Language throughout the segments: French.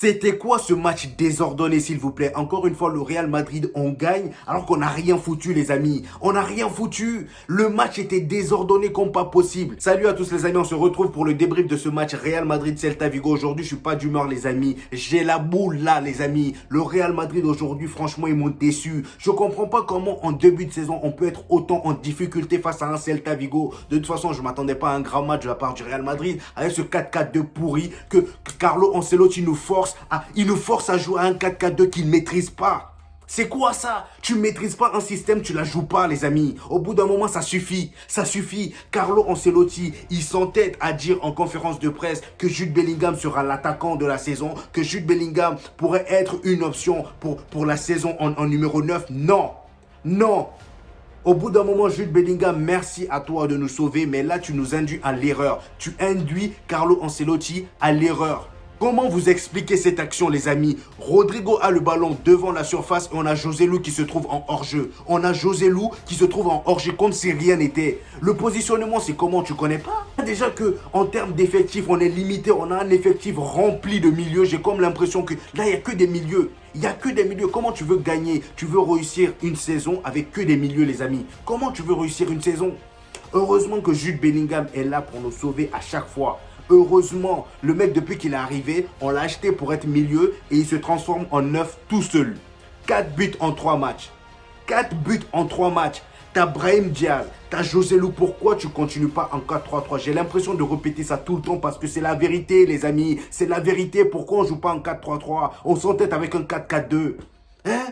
C'était quoi ce match désordonné, s'il vous plaît? Encore une fois, le Real Madrid, on gagne alors qu'on n'a rien foutu, les amis. On n'a rien foutu. Le match était désordonné comme pas possible. Salut à tous, les amis. On se retrouve pour le débrief de ce match Real Madrid-Celta Vigo. Aujourd'hui, je suis pas d'humeur, les amis. J'ai la boule là, les amis. Le Real Madrid, aujourd'hui, franchement, ils m'ont déçu. Je comprends pas comment, en début de saison, on peut être autant en difficulté face à un Celta Vigo. De toute façon, je m'attendais pas à un grand match de la part du Real Madrid. Avec ce 4-4-2 pourri que Carlo Ancelotti il nous force à jouer à un 4-4-2 qu'il ne maîtrise pas. C'est quoi ça? Tu ne maîtrises pas un système, tu la joues pas, les amis. Au bout d'un moment, ça suffit. Ça suffit. Carlo Ancelotti, il s'entête à dire en conférence de presse que Jude Bellingham sera l'attaquant de la saison, que Jude Bellingham pourrait être une option pour la saison en numéro 9. Non. Non. Au bout d'un moment, Jude Bellingham, merci à toi de nous sauver, mais là, tu nous induis à l'erreur. Tu induis Carlo Ancelotti à l'erreur. Comment vous expliquez cette action, les amis? Rodrigo a le ballon devant la surface et on a José Lu qui se trouve en hors-jeu. On a José Lu qui se trouve en hors-jeu comme si rien n'était. Le positionnement, c'est comment? Tu connais pas? Déjà que en termes d'effectifs, on est limité. On a un effectif rempli de milieux. J'ai comme l'impression que là, il n'y a que des milieux. Il n'y a que des milieux. Comment tu veux gagner? Tu veux réussir une saison avec que des milieux, les amis. Comment tu veux réussir une saison? Heureusement que Jude Bellingham est là pour nous sauver à chaque fois. Heureusement, le mec, depuis qu'il est arrivé, on l'a acheté pour être milieu et il se transforme en neuf tout seul. 4 buts en 3 matchs. 4 buts en 3 matchs. T'as Brahim Diaz, t'as José Lu. Pourquoi tu continues pas en 4-3-3? J'ai l'impression de répéter ça tout le temps parce que c'est la vérité, les amis. C'est la vérité. Pourquoi on joue pas en 4-3-3? On s'entête avec un 4-4-2. Hein?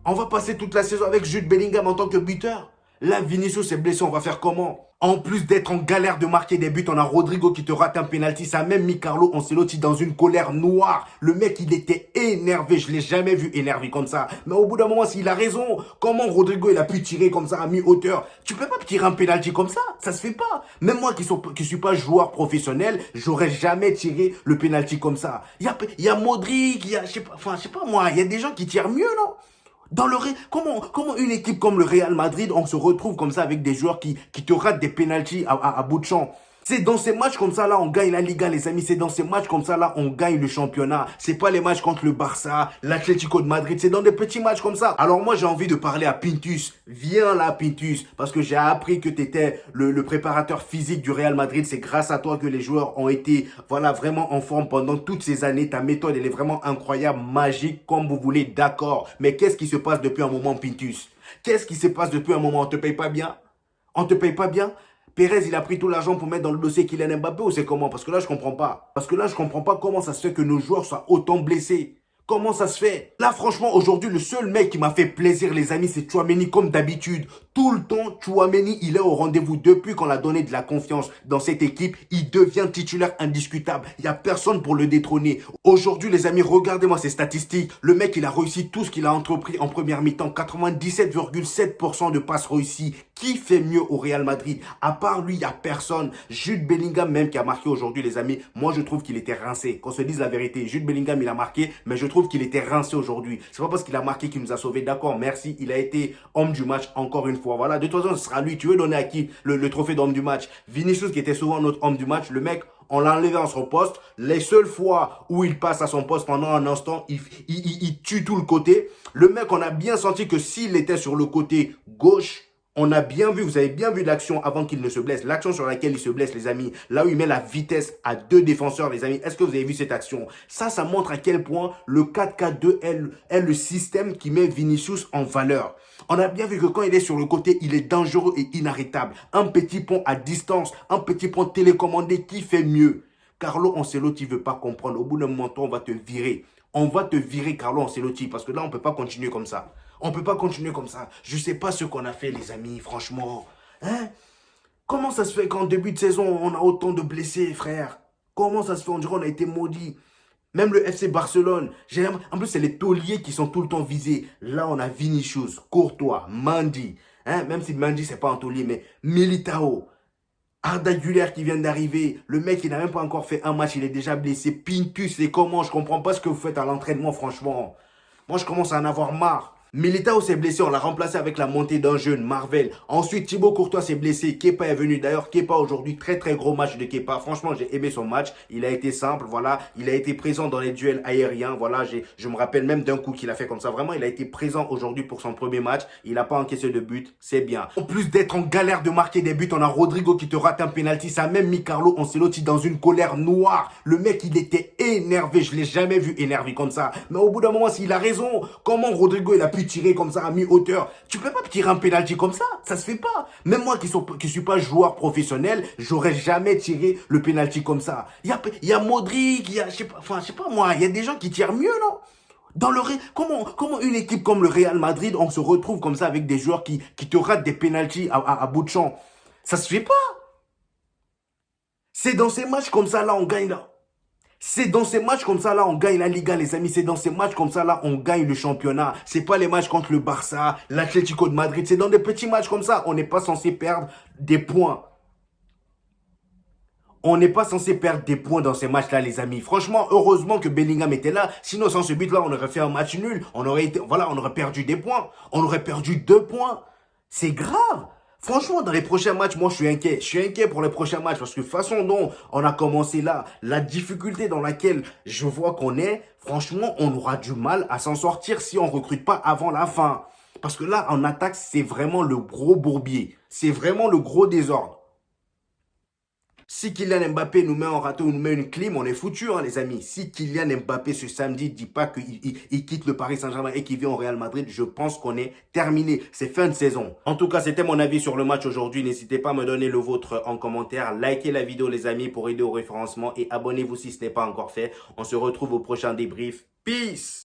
On va passer toute la saison avec Jude Bellingham en tant que buteur. Là, Vinicius est blessé, on va faire comment? En plus d'être en galère de marquer des buts, on a Rodrigo qui te rate un penalty. Ça a même mis Carlo Ancelotti dans une colère noire. Le mec, il était énervé. Je ne l'ai jamais vu énervé comme ça. Mais au bout d'un moment, s'il a raison, comment Rodrigo il a pu tirer comme ça à mi-hauteur? Tu peux pas tirer un penalty comme ça. Ça se fait pas. Même moi qui suis pas joueur professionnel, j'aurais jamais tiré le penalty comme ça. Il y a Modric, je sais pas moi, il y a des gens qui tirent mieux, non? Comment une équipe comme le Real Madrid, on se retrouve comme ça avec des joueurs qui te ratent des pénaltys à bout de champ? C'est dans ces matchs comme ça là on gagne la Liga, les amis. C'est dans ces matchs comme ça là on gagne le championnat. C'est pas les matchs contre le Barça, l'Atlético de Madrid. C'est dans des petits matchs comme ça. Alors moi j'ai envie de parler à Pintus. Viens là Pintus, parce que j'ai appris que tu étais le préparateur physique du Real Madrid. C'est grâce à toi que les joueurs ont été vraiment en forme pendant toutes ces années. Ta méthode elle est vraiment incroyable, magique, comme vous voulez, d'accord. Mais qu'est-ce qui se passe depuis un moment, Pintus? Qu'est-ce qui se passe depuis un moment? On te paye pas bien? On te paye pas bien? Pérez, il a pris tout l'argent pour mettre dans le dossier Kylian Mbappé ou c'est comment? Parce que là, je comprends pas. Parce que là, je comprends pas comment ça se fait que nos joueurs soient autant blessés. Comment ça se fait? Là, franchement, aujourd'hui, le seul mec qui m'a fait plaisir, les amis, c'est Tchouaméni, comme d'habitude. Tout le temps, Tchouaméni, il est au rendez-vous. Depuis qu'on a donné de la confiance dans cette équipe, il devient titulaire indiscutable. Il n'y a personne pour le détrôner. Aujourd'hui, les amis, regardez-moi ces statistiques. Le mec, il a réussi tout ce qu'il a entrepris en première mi-temps. 97,7% de passes réussies. Qui fait mieux au Real Madrid? À part lui, il n'y a personne. Jude Bellingham même qui a marqué aujourd'hui, les amis. Moi, je trouve qu'il était rincé. Qu'on se dise la vérité. Jude Bellingham, il a marqué, mais je trouve qu'il était rincé aujourd'hui. C'est pas parce qu'il a marqué qu'il nous a sauvés. D'accord, merci. Il a été homme du match encore une fois. Voilà, de toute façon, ce sera lui. Tu veux donner à qui le trophée d'homme du match? Vinicius, qui était souvent notre homme du match. Le mec, on l'a enlevé à son poste. Les seules fois où il passe à son poste pendant un instant, il tue tout le côté. Le mec, on a bien senti que s'il était sur le côté gauche, on a bien vu, vous avez bien vu l'action avant qu'il ne se blesse. L'action sur laquelle il se blesse, les amis. Là où il met la vitesse à 2 défenseurs, les amis. Est-ce que vous avez vu cette action? Ça montre à quel point le 4-4-2 est le système qui met Vinicius en valeur. On a bien vu que quand il est sur le côté, il est dangereux et inarrêtable. Un petit pont à distance, un petit pont télécommandé, qui fait mieux? Carlo Ancelotti ne veut pas comprendre. Au bout d'un moment, on va te virer. On va te virer, Carlo Ancelotti, parce que là, on ne peut pas continuer comme ça. On ne peut pas continuer comme ça. Je ne sais pas ce qu'on a fait, les amis, franchement. Hein? Comment ça se fait qu'en début de saison, on a autant de blessés, frère? Comment ça se fait? On dirait qu'on a été maudits. Même le FC Barcelone. En plus, c'est les tauliers qui sont tout le temps visés. Là, on a Vinicius, Courtois, Mendy. Hein? Même si Mendy, c'est pas un taulier, mais Militao. Arda Güler qui vient d'arriver. Le mec, il n'a même pas encore fait un match. Il est déjà blessé. Pintus, c'est comment? Je comprends pas ce que vous faites à l'entraînement, franchement. Moi, je commence à en avoir marre. Militao s'est blessé, on l'a remplacé avec la montée d'un jeune, Marvel. Ensuite, Thibaut Courtois s'est blessé, Kepa est venu. D'ailleurs, Kepa aujourd'hui, très très gros match de Kepa. Franchement, j'ai aimé son match. Il a été simple, voilà. Il a été présent dans les duels aériens, voilà. Je me rappelle même d'un coup qu'il a fait comme ça. Vraiment, il a été présent aujourd'hui pour son premier match. Il n'a pas encaissé de but, c'est bien. En plus d'être en galère de marquer des buts, on a Rodrigo qui te rate un penalty. Ça a même mis Carlo Ancelotti dans une colère noire. Le mec, il était énervé. Je l'ai jamais vu énervé comme ça. Mais au bout d'un moment, s'il a raison, comment Rodrigo, il a pu tirer comme ça à mi-hauteur? Tu peux pas tirer un penalty comme ça se fait pas. Même moi qui suis pas joueur professionnel, j'aurais jamais tiré le penalty comme ça. Il y a Modric, il y a, je sais pas moi, il y a des gens qui tirent mieux, non? Comment une équipe comme le Real Madrid, on se retrouve comme ça avec des joueurs qui te ratent des penalties à bout de champ? Ça se fait pas. C'est dans ces matchs comme ça là, on gagne là. C'est dans ces matchs comme ça là, on gagne la Liga, les amis. C'est dans ces matchs comme ça là, on gagne le championnat. C'est pas les matchs contre le Barça, l'Atlético de Madrid. C'est dans des petits matchs comme ça. On n'est pas censé perdre des points. On n'est pas censé perdre des points dans ces matchs-là, les amis. Franchement, heureusement que Bellingham était là. Sinon, sans ce but-là, on aurait fait un match nul. On aurait perdu des points. On aurait perdu 2 points. C'est grave. Franchement, dans les prochains matchs, moi, je suis inquiet. Je suis inquiet pour les prochains matchs parce que façon dont on a commencé là, la difficulté dans laquelle je vois qu'on est, franchement, on aura du mal à s'en sortir si on recrute pas avant la fin. Parce que là, en attaque, c'est vraiment le gros bourbier. C'est vraiment le gros désordre. Si Kylian Mbappé nous met en râteau ou nous met une clim, on est foutu, hein, les amis. Si Kylian Mbappé ce samedi dit pas qu'il quitte le Paris Saint-Germain et qu'il vient au Real Madrid, je pense qu'on est terminé. C'est fin de saison. En tout cas, c'était mon avis sur le match aujourd'hui. N'hésitez pas à me donner le vôtre en commentaire. Likez la vidéo, les amis, pour aider au référencement et abonnez-vous si ce n'est pas encore fait. On se retrouve au prochain débrief. Peace!